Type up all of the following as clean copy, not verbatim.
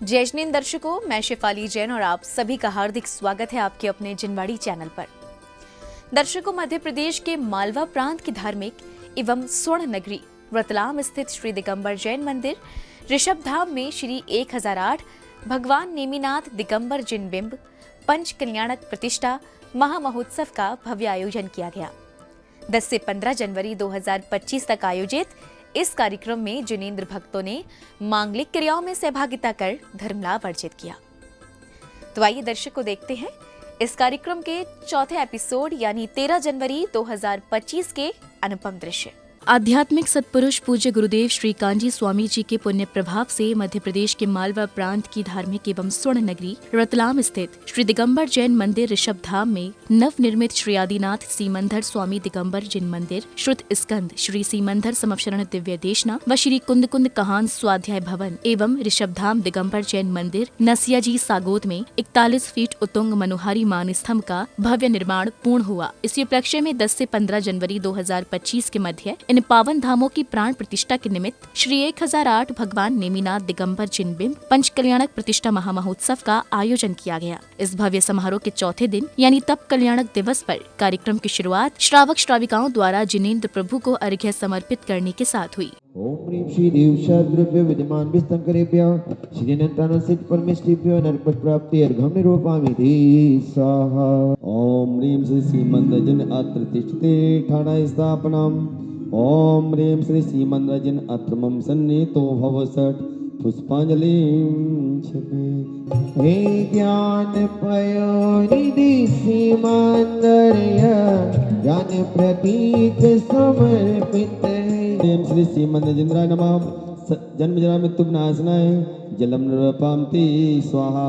जय जिनेंद्र दर्शकों, मैं शेफाली जैन और आप सभी का हार्दिक स्वागत है आपके अपने जिनवाड़ी चैनल पर। दर्शकों, मध्य प्रदेश के मालवा प्रांत की धार्मिक एवं स्वर्ण नगरी रतलाम स्थित श्री दिगंबर जैन मंदिर ऋषभ धाम में श्री 1008 भगवान नेमिनाथ दिगंबर जिन बिंब पंच कल्याणक प्रतिष्ठा महामहोत्सव का भव्य आयोजन किया गया। 10 से 15 जनवरी 2025 तक आयोजित इस कार्यक्रम में जिनेंद्र भक्तों ने मांगलिक क्रियाओं में सहभागिता कर धर्मलाभ अर्जित किया। तो आइए दर्शकों देखते हैं इस कार्यक्रम के चौथे एपिसोड यानी 13 जनवरी 2025 के अनुपम दृश्य। आध्यात्मिक सत्पुरुष पूज्य गुरुदेव श्री कांजी स्वामी जी के पुण्य प्रभाव से मध्य प्रदेश के मालवा प्रांत की धार्मिक एवं स्वर्ण नगरी रतलाम स्थित श्री दिगंबर जैन मंदिर ऋषभ धाम में नव निर्मित श्री आदिनाथ सीमंधर स्वामी दिगंबर जिन मंदिर, श्रुत स्कंद श्री सीमंधर समवशरण दिव्य देशना व श्री कुंद कुंद कहान स्वाध्याय भवन एवं ऋषभ धाम दिगंबर जैन मंदिर नसियाजी सागोद में 41 फीट उतुंग मनोहारी मान स्तंभ का भव्य निर्माण पूर्ण हुआ। इस उपलक्ष्य में 10 से 15 जनवरी 2025 के मध्य इन पावन धामों की प्राण प्रतिष्ठा के निमित्त श्री 1008 भगवान नेमिनाथ दिगंबर जिन बिंब पंच कल्याणक प्रतिष्ठा महामहोत्सव का आयोजन किया गया। इस भव्य समारोह के चौथे दिन यानी तप कल्याणक दिवस पर कार्यक्रम की शुरुआत श्रावक श्राविकाओं द्वारा जिनेंद्र प्रभु को अर्घ्य समर्पित करने के साथ हुई। ओम ह्रीं श्री देवशाद्रव्य विद्यमान विस्तंकरेभ्यः श्री अनंतानंद परमेष्टिभ्यो नरपत प्राप्ति अर्घम निरूपामि स्वाहा। ओम ह्रीं श्री सीमंदजन अत्र तिष्ठते ठाणा स्थापनम्। ओम ह्रीं श्री सीमंदजन अत्र मम सन्निहितो भवसत् पुष्पांजलिं छपे। हे ज्ञान पयोनिधि सीमंदर्य ज्ञान प्रतीक समर्पित। ओम श्री सीमंदजिंद्राय नमः। जन्म जरा मृत्यु विनाशनाय जलम निरूपामि स्वाहा।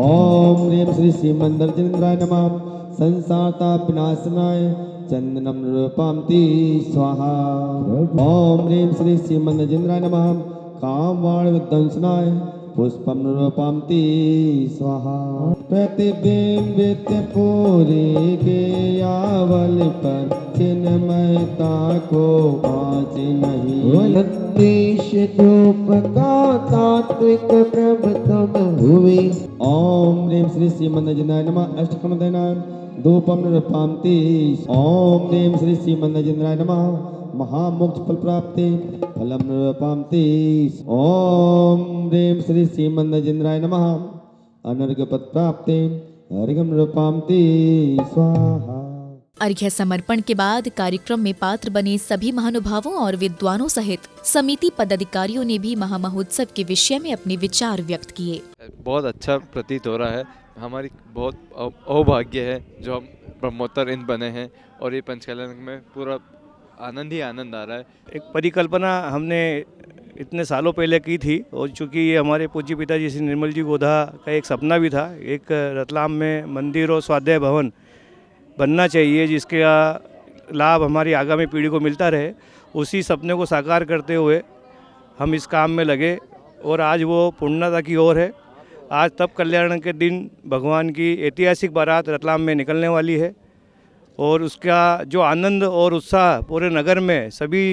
ओम ह्रीं श्री सीमंदजिंद्राय नमः। संसार ताप विनाशनाय चंदनम निरूपामि स्वाहा। ओम ह्रीं श्री सीमंदजिंद्राय नमः। कामवाण विध्वंसनाय पुष्पम निरूपामि स्वाहा। प्रतिबिंबित पूरे के यावल पर चिन्मयता को आज नहीं। देश धूप का तात्विक प्रभुत्व हुए। ओम ह्रीं श्री सीमंदजिंद्राय नमः। अष्टकमदनाय धूपम निरूपामि। ओम ह्रीं श्री सीमंदजिंद्राय नमः। महामोक्ष फल प्राप्ति फलम निरूपामि। ओम ह्रीं श्री सीमंदजिंद्राय नमः। अनर्घ्य पद प्राप्ति अर्घ्यम निरूपामि स्वाहा। अर्घ्य समर्पण के बाद कार्यक्रम में पात्र बने सभी महानुभावों और विद्वानों सहित समिति पदाधिकारियों ने भी महामहोत्सव के विषय में अपने विचार व्यक्त किए। बहुत अच्छा प्रतीत हो रहा है। हमारी बहुत अहोभाग्य है जो हम ब्रह्मोत्तर इन बने हैं और ये पंचकल्याण में पूरा आनंद ही आनंद आ रहा है। एक परिकल्पना हमने इतने सालों पहले की थी और चूँकि ये हमारे पूज्य पिताजी श्री निर्मल जी गोधा का एक सपना भी था, एक रतलाम में मंदिर और स्वाध्याय भवन बनना चाहिए जिसका लाभ हमारी आगामी पीढ़ी को मिलता रहे। उसी सपने को साकार करते हुए हम इस काम में लगे और आज वो पूर्णता की ओर है। आज तप कल्याण के दिन भगवान की ऐतिहासिक बारात रतलाम में निकलने वाली है और उसका जो आनंद और उत्साह पूरे नगर में सभी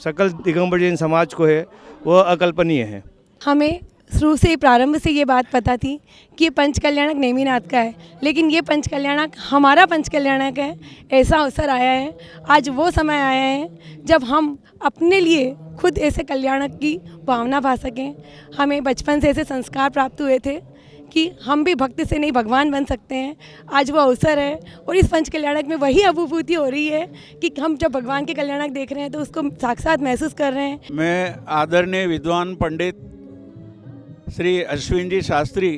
सकल दिगंबर जैन समाज को है वह अकल्पनीय है। हमें शुरू से ही प्रारंभ से ये बात पता थी कि ये पंच कल्याणक नेमिनाथ का है, लेकिन ये पंच कल्याणक हमारा पंच कल्याणक है। ऐसा अवसर आया है, आज वो समय आया है जब हम अपने लिए खुद ऐसे कल्याणक की भावना पा सकें। हमें बचपन से ऐसे संस्कार प्राप्त हुए थे कि हम भी भक्त से नहीं भगवान बन सकते हैं। आज वो अवसर है और इस पंच कल्याणक में वही अनुभूति हो रही है कि हम जब भगवान के कल्याणक देख रहे हैं तो उसको साक्षात महसूस कर रहे हैं। मैं आदरणीय विद्वान पंडित श्री अश्विन जी शास्त्री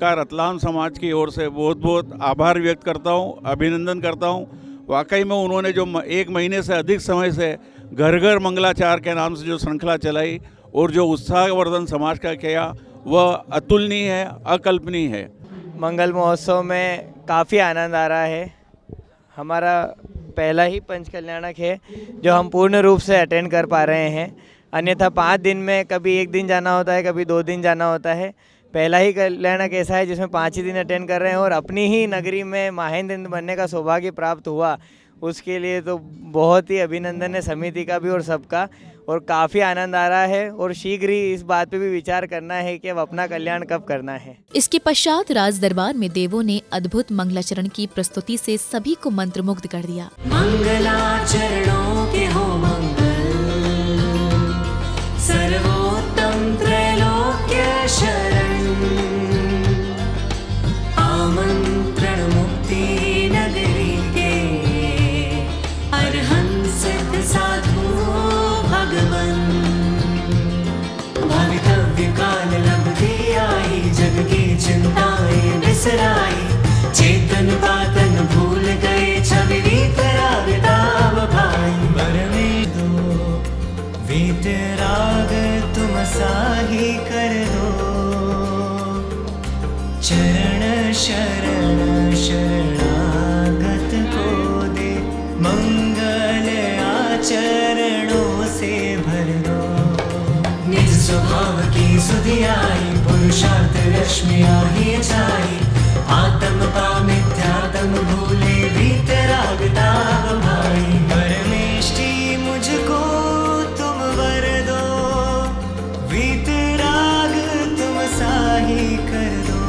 का रतलाम समाज की ओर से बहुत बहुत आभार व्यक्त करता हूँ, अभिनंदन करता हूँ। वाकई में उन्होंने जो 1 महीने से अधिक समय से घर घर मंगलाचार के नाम से जो श्रृंखला चलाई और जो उत्साहवर्धन समाज का किया वह अतुलनीय है, अकल्पनीय है। मंगल महोत्सव में काफ़ी आनंद आ रहा है। हमारा पहला ही पंच कल्याणक है जो हम पूर्ण रूप से अटेंड कर पा रहे हैं। अन्यथा 5 दिन में कभी 1 दिन जाना होता है, कभी 2 दिन जाना होता है। पहला ही कल्याणक ऐसा है जिसमें 5 ही दिन अटेंड कर रहे हैं और अपनी ही नगरी में माहेंद्र बनने का सौभाग्य प्राप्त हुआ। उसके लिए तो बहुत ही अभिनंदन है समिति का भी और सबका। और काफ़ी आनंद आ रहा है और शीघ्र ही इस बात पे भी विचार करना है कि अब अपना कल्याण कब करना है। इसके पश्चात राज दरबार में देवों ने अद्भुत मंगलाचरण की प्रस्तुति से सभी को मंत्रमुग्ध कर दिया। मंगलाचरणों के हो मंगल, सर्वोत्तम त्रैलोक्य शरण, आमंत्रण मुक्ति नगरी के, अरहंत सिद्ध साधु भगवन, भवितव्य काल लब्धि आई, जग की चिंताएं बिसराई, चेतन पातन भूल गए, छवि वीतराग ताव भाई, बरमे दो वीतराग तुम साही कर दो, चरण शरण शरणागत को दे, मंगल आचरणों से भर दो, निज स्वभाव की सुधि आई, पुरुषार्थ रश्मि आही छाई, आत्म पामिथ्यात्म भूले वीतराग ताव भाई, परमेष्टि मुझको तुम वर दो, वीतराग तुम साही कर दो।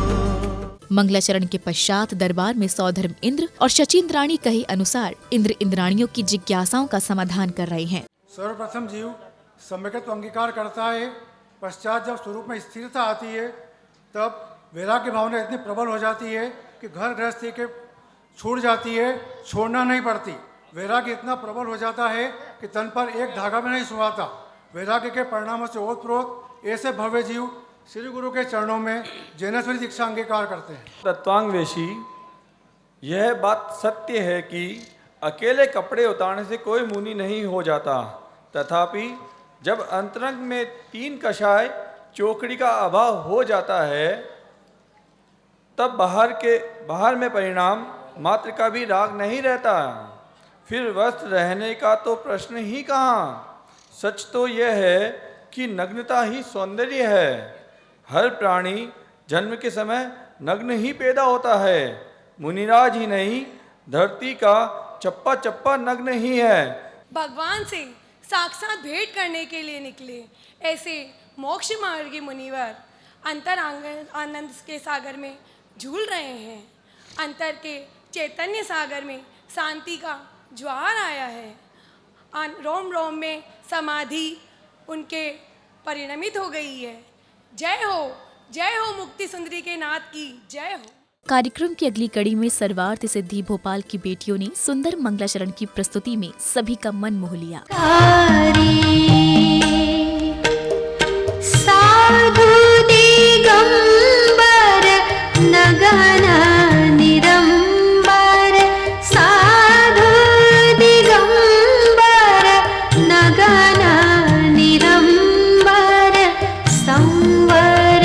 मंगलाचरण के पश्चात दरबार में सौधर्म इंद्र और शचीन्द्राणी कहे अनुसार इंद्र इंद्राणियों की जिज्ञासाओं का समाधान कर रहे हैं। सर्वप्रथम जीव सम्यकत्व अंगीकार करता है, पश्चात जब स्वरूप में स्थिरता आती है तब वैराग्य भावना इतनी प्रबल हो जाती है कि घर गृहस्थी के छूट जाती है, छोड़ना नहीं पड़ती। वैराग्य इतना प्रबल हो जाता है कि तन पर एक धागा भी नहीं सुहाता। वैराग्य के परिणामों से ओतप्रोत ऐसे भव्य जीव श्री गुरु के चरणों में जैनेश्वरी दीक्षा अंगीकार करते हैं। तत्वांगवेशी, यह बात सत्य है कि अकेले कपड़े उतारने से कोई मुनि नहीं हो जाता, तथापि जब अंतरंग में 3 कषाय चौकड़ी का अभाव हो जाता है तब बाहर में परिणाम मात्र का भी राग नहीं रहता, फिर वस्त्र रहने का तो प्रश्न ही कहाँ। सच तो यह है कि नग्नता ही सौंदर्य है। हर प्राणी जन्म के समय नग्न ही पैदा होता है। मुनिराज ही नहीं, धरती का चप्पा चप्पा नग्न ही है। भगवान से साक्षात भेंट करने के लिए निकले ऐसे मोक्ष मार्गी मुनिवर अंतर आनंद के सागर में झूल रहे हैं। अंतर के चैतन्य सागर में शांति का ज्वार आया है। रोम रोम में समाधि उनके परिणमित हो गई है। जय हो मुक्ति सुंदरी के नाथ की जय हो। कार्यक्रम की अगली कड़ी में सर्वार्थ सिद्धि भोपाल की बेटियों ने सुंदर मंगलाचरण की प्रस्तुति में सभी का मन मोह लिया। साधु दिगंबर नगन निरंबर, साधु दिगंबर नगन निरंबर, संवर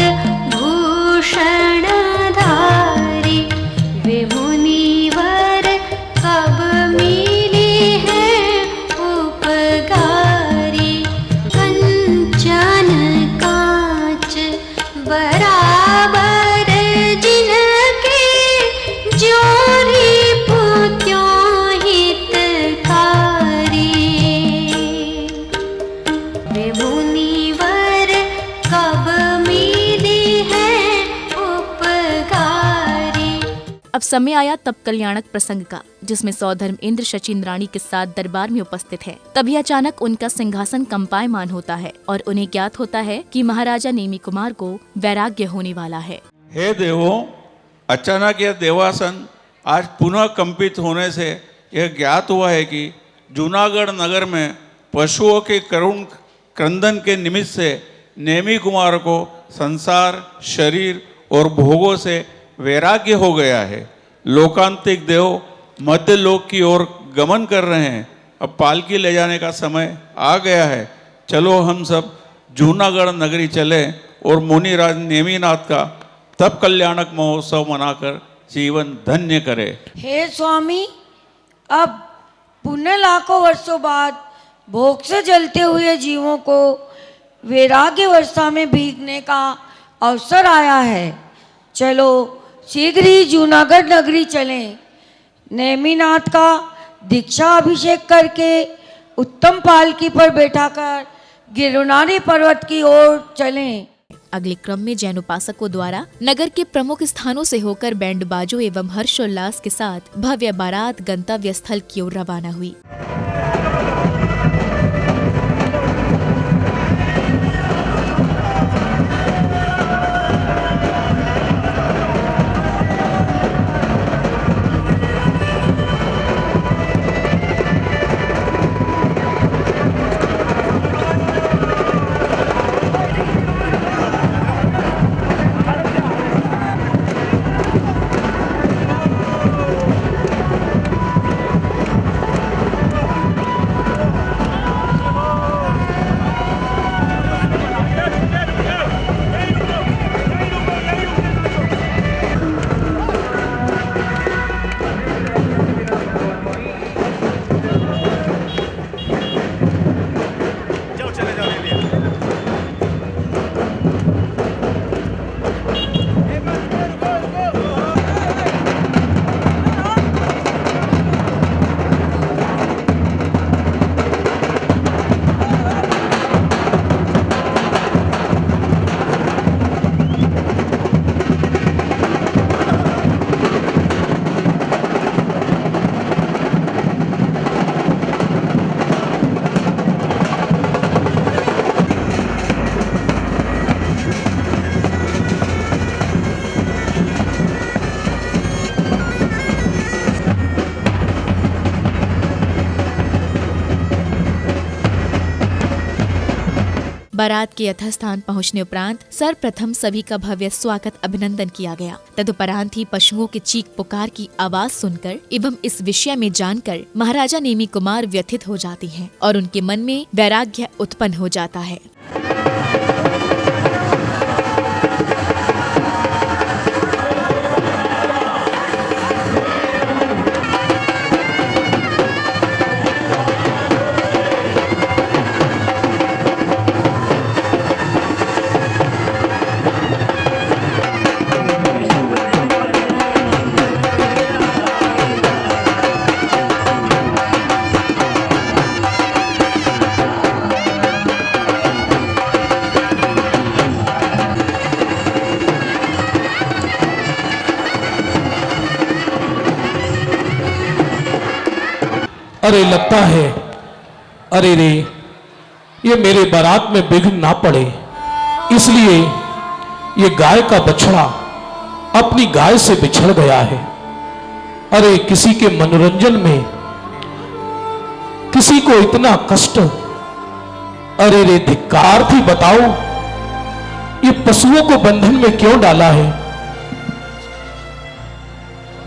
भूषण धारी, वे मुनिवर कब मिले हैं उपकारी, कंचन कांच बराबर जिनके, जोरी पुत्यों हितकारी, वे मुनिवर कब मिले हैं उपकारी। अब समय आया तब कल्याणक प्रसंग का, जिसमें सौधर्म इंद्र शचीन्द्राणी के साथ दरबार में उपस्थित है। तभी अचानक उनका सिंहासन कंपायमान होता है और उन्हें ज्ञात होता है कि महाराजा नेमी कुमार को वैराग्य होने वाला है। हे देवों, अचानक यह देवासन आज पुनः कंपित होने से यह ज्ञात हुआ है कि जूनागढ़ नगर में पशुओं के करुण क्रंदन के निमित्त से नेमी कुमार को संसार, शरीर और भोगों से वैराग्य हो गया है। लोकांतिक देव मध्य लोक की ओर गमन कर रहे हैं। अब पालकी ले जाने का समय आ गया है। चलो हम सब जूनागढ़ नगरी चले और मुनिराज नेमिनाथ का तप कल्याणक महोत्सव मनाकर जीवन धन्य करे। हे स्वामी, अब पुनः लाखों वर्षों बाद भोग से जलते हुए जीवों को वैराग्य वर्षा में भीगने का अवसर आया है। चलो शीघ्र ही जूनागढ़ नगरी चलें। नेमिनाथ का दीक्षा अभिषेक करके उत्तम पालकी पर बैठाकर गिरनारी पर्वत की ओर चलें। अगले क्रम में जैन उपासकों द्वारा नगर के प्रमुख स्थानों से होकर बैंड बाजों एवं हर्षोल्लास के साथ भव्य बारात गंतव्य स्थल की ओर रवाना हुई। बारात के यथास्थान पहुंचने उपरांत सर्वप्रथम सभी का भव्य स्वागत अभिनंदन किया गया। तदुपरांत ही पशुओं के चीख पुकार की आवाज सुनकर एवं इस विषय में जानकर महाराजा नेमी कुमार व्यथित हो जाती हैं और उनके मन में वैराग्य उत्पन्न हो जाता है। अरे लगता है, अरे रे, ये मेरे बारात में विघ्न ना पड़े, इसलिए ये गाय का बछड़ा अपनी गाय से बिछड़ गया है। अरे किसी के मनोरंजन में किसी को इतना कष्ट, अरे रे धिक्कार थी। बताओ ये पशुओं को बंधन में क्यों डाला है,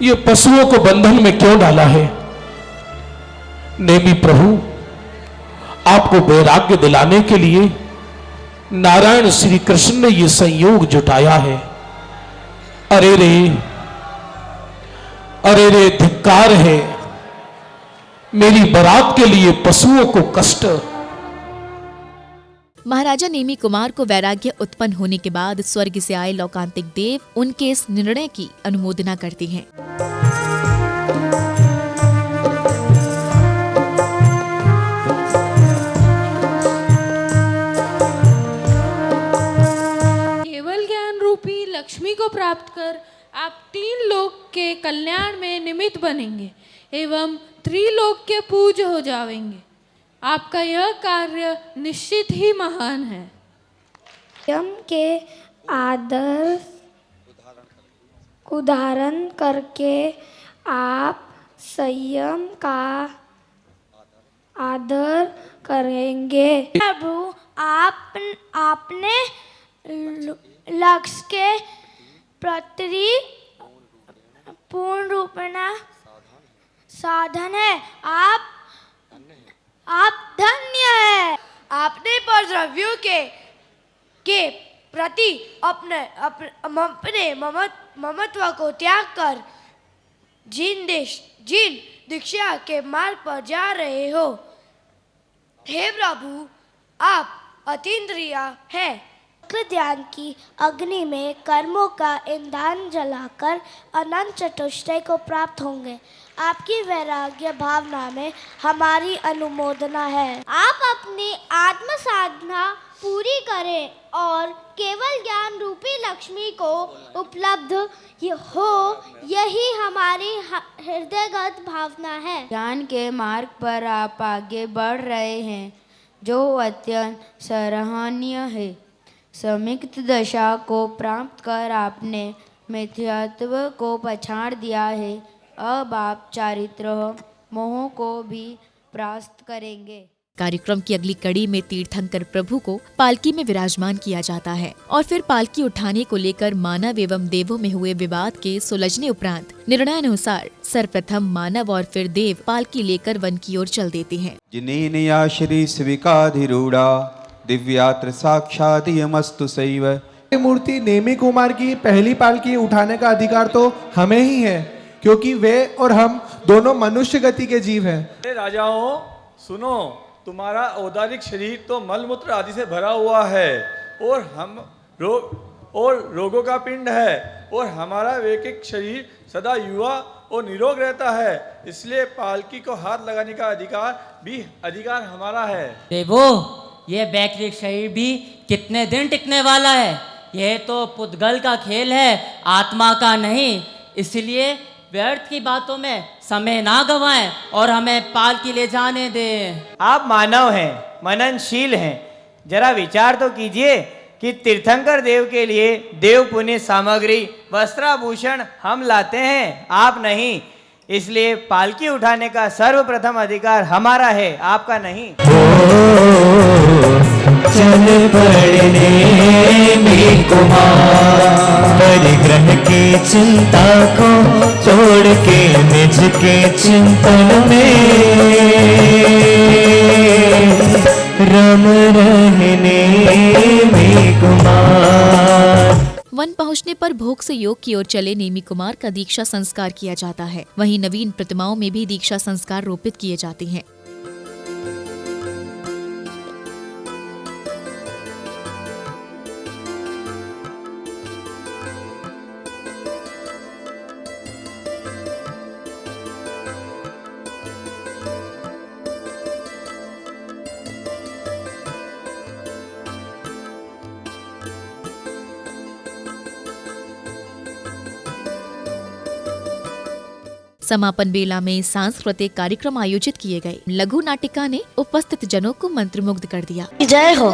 ये पशुओं को बंधन में क्यों डाला है। नेमी प्रभु, आपको वैराग्य दिलाने के लिए नारायण श्री कृष्ण ने यह संयोग जुटाया है। अरे रे धिक्कार है, मेरी बारात के लिए पशुओं को कष्ट। महाराजा नेमी कुमार को वैराग्य उत्पन्न होने के बाद स्वर्ग से आए लौकांतिक देव उनके इस निर्णय की अनुमोदना करते हैं। लक्ष्मी को प्राप्त कर आप 3 लोक के कल्याण में निमित्त बनेंगे एवं त्रिलोक के पूज्य हो जाएंगे। आपका यह कार्य निश्चित ही महान है। संयम के आदर्श उदाहरण करके आप संयम का आदर करेंगे। प्रभु, आपने लक्ष्य के प्रति पूर्ण रूपना साधन है। आप धन्य है। आपने परद्रव्यों के प्रति अपने ममत्व को त्याग कर जिन दीक्षा के मार्ग पर जा रहे हो, हे प्रभु, आप अतीन्द्रिय है। ध्यान की अग्नि में कर्मों का ईंधन जलाकर अनंत चतुष्टय को प्राप्त होंगे। आपकी वैराग्य भावना में हमारी अनुमोदना है। आप अपनी आत्म साधना पूरी करें और केवल ज्ञान रूपी लक्ष्मी को उपलब्ध हो, यही हमारी हृदयगत भावना है। ज्ञान के मार्ग पर आप आगे बढ़ रहे हैं, जो अत्यंत सराहनीय है। समिक्त दशा को प्राप्त कर आपने मिथ्यात्व को पछाड़ दिया है। अब आप चारित्र मोह को भी परास्त करेंगे। कार्यक्रम की अगली कड़ी में तीर्थंकर प्रभु को पालकी में विराजमान किया जाता है और फिर पालकी उठाने को लेकर मानव एवं देवों में हुए विवाद के सुलझने उपरांत निर्णयानुसार सर्वप्रथम मानव और फिर देव पालकी लेकर वन की ओर चल देते हैं। जिनेनया श्री स्विकाधिरूढ़ा दिव्यात्र साक्षात यमस्तु सैव। मूर्ति नेमी कुमार की पहली पालकी उठाने का अधिकार तो हमें ही है, क्योंकि वे और हम दोनों मनुष्य गति के जीव हैं। राजाओं सुनो, तुम्हारा औदारिक शरीर तो मलमूत्र आदि से भरा हुआ है और रोगों का पिंड है, और हमारा वैकिक शरीर सदा युवा और निरोग रहता है। इसलिए पालकी को हाथ लगाने का अधिकार हमारा है। देवो, ये वैकिक शरीर भी कितने दिन टिकने वाला है? यह तो पुद्गल का खेल है, आत्मा का नहीं। इसलिए व्यर्थ की बातों में समय ना गवाएं और हमें पालकी ले जाने दें। आप मानव हैं, मननशील हैं, जरा विचार तो कीजिए कि तीर्थंकर देव के लिए देव पुण्य सामग्री वस्त्राभूषण हम लाते हैं, आप नहीं। इसलिए पालकी उठाने का सर्वप्रथम अधिकार हमारा है, आपका नहीं। चल पड़ने में कुमार, परिग्रह की चिंता को छोड़ के निज के चिंतन में रम रहने में कुमार। वन पहुंचने पर भोग से योग की ओर चले नेमी कुमार का दीक्षा संस्कार किया जाता है। वहीं नवीन प्रतिमाओं में भी दीक्षा संस्कार रोपित किए जाते हैं। समापन बेला में सांस्कृतिक कार्यक्रम आयोजित किए गए। लघु नाटिका ने उपस्थित जनों को मंत्रमुग्ध कर दिया। जय हो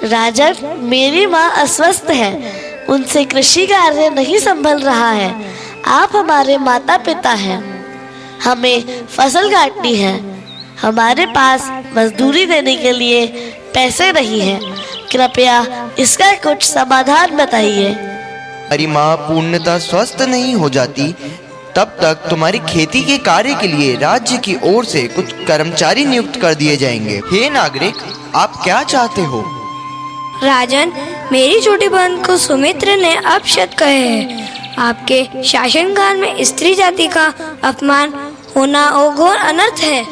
राजन, मेरी माँ अस्वस्थ है, उनसे कृषि कार्य नहीं संभल रहा है। आप हमारे माता पिता हैं, हमें फसल काटनी है। हमारे पास मजदूरी देने के लिए पैसे नहीं हैं। कृपया इसका कुछ समाधान बताइए। हमारी माँ पूर्णतः स्वस्थ नहीं हो जाती तब तक तुम्हारी खेती के कार्य के लिए राज्य की ओर से कुछ कर्मचारी नियुक्त कर दिए जाएंगे। हे नागरिक, आप क्या चाहते हो? राजन, मेरी छोटी बहन को सुमित्र ने अपशब्द कहे हैं। आपके शासनकाल में स्त्री जाति का अपमान होना घोर अनर्थ है।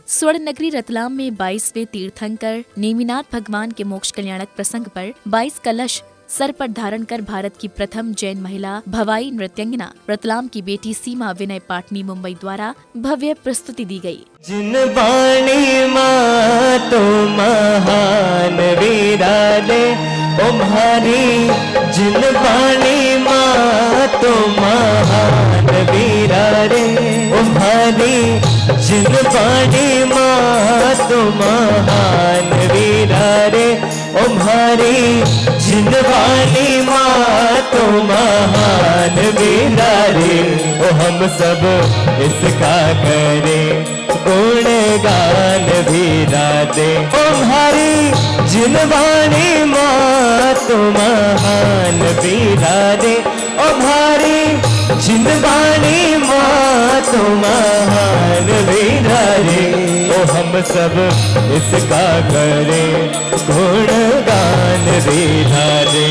स्वर्ण नगरी रतलाम में 22वें तीर्थंकर नेमिनाथ भगवान के मोक्ष कल्याणक प्रसंग पर 22 कलश सर पर धारण कर भारत की प्रथम जैन महिला भवाई नृत्यंगना रतलाम की बेटी सीमा विनय पाटनी मुंबई द्वारा भव्य प्रस्तुति दी गई। जिन बाणी माँ तो महान वीराले तुम्हारी, जिन बाणी माँ तो महान वीराले तुम्हारी, जिन बाणी माँ तो महान वीरारे तुम्हारी, जिन बाणी माँ तो महान वीरारे। ओ हम सब इसका करें गुणगान वीरारे तुम्हारी, जिन बाणी माँ तो महान वीरारे तुम्हारी, जिन बाणी माँ तो महान वीरारे। ओ हम सब इसका करें गुणगान वीरारे।